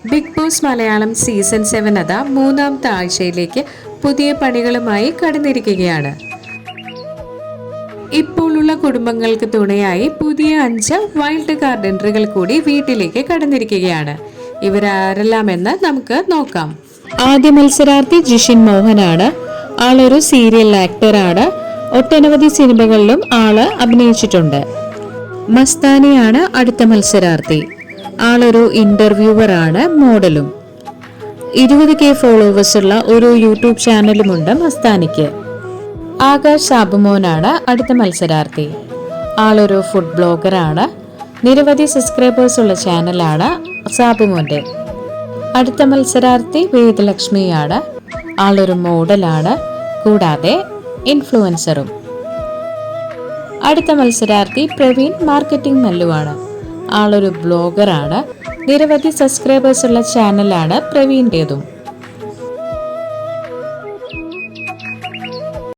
Big boss Malayalam season 7 അതാ മൂന്നാമത്തെ ആഴ്ചയിലേക്ക് പുതിയ പണികളുമായി കടന്നിരിക്കുകയാണ്. ഇപ്പോഴുള്ള കുടുംബങ്ങൾക്ക് തുണയായി പുതിയ 5 വൈൽഡ് കാർഡ് എൻട്രികൾ കൂടി വീട്ടിലേക്ക് കടന്നിരിക്കുകയാണ്. ഇവരാരെല്ലാമെന്ന് നമുക്ക് നോക്കാം. ആദ്യ മത്സരാർത്ഥി ജിഷിൻ മോഹനാണ്. ആളൊരു സീരിയൽ ആക്ടറാണ്. ഒട്ടനവധി സിനിമകളിലും ആള് അഭിനയിച്ചിട്ടുണ്ട്. മസ്താനിയാണ് അടുത്ത മത്സരാർത്ഥി. ആളൊരു ഇന്റർവ്യൂവർ ആണ്, മോഡലും. 20K ഫോളോവേഴ്സ് ഉള്ള ഒരു യൂട്യൂബ് ചാനലുമുണ്ട് മസ്താനിക്ക്. ആകാശ് സാബുമോനാണ് അടുത്ത മത്സരാർത്ഥി. ആളൊരു ഫുഡ് ബ്ലോഗറാണ്. നിരവധി സബ്സ്ക്രൈബേഴ്സ് ഉള്ള ചാനലാണ് സാബുമോന്റെ. അടുത്ത മത്സരാർത്ഥി വേദലക്ഷ്മിയാണ്. ആളൊരു മോഡലാണ്, കൂടാതെ ഇൻഫ്ലുവൻസറും. അടുത്ത മത്സരാർത്ഥി പ്രവീൺ മാർക്കറ്റിംഗ് മല്ലുവാണ്. ആളൊരു ബ്ലോഗറാണ്. നിരവധി സബ്സ്ക്രൈബേഴ്സ് ഉള്ള ചാനലാണ് പ്രവീണിൻ്റെതും.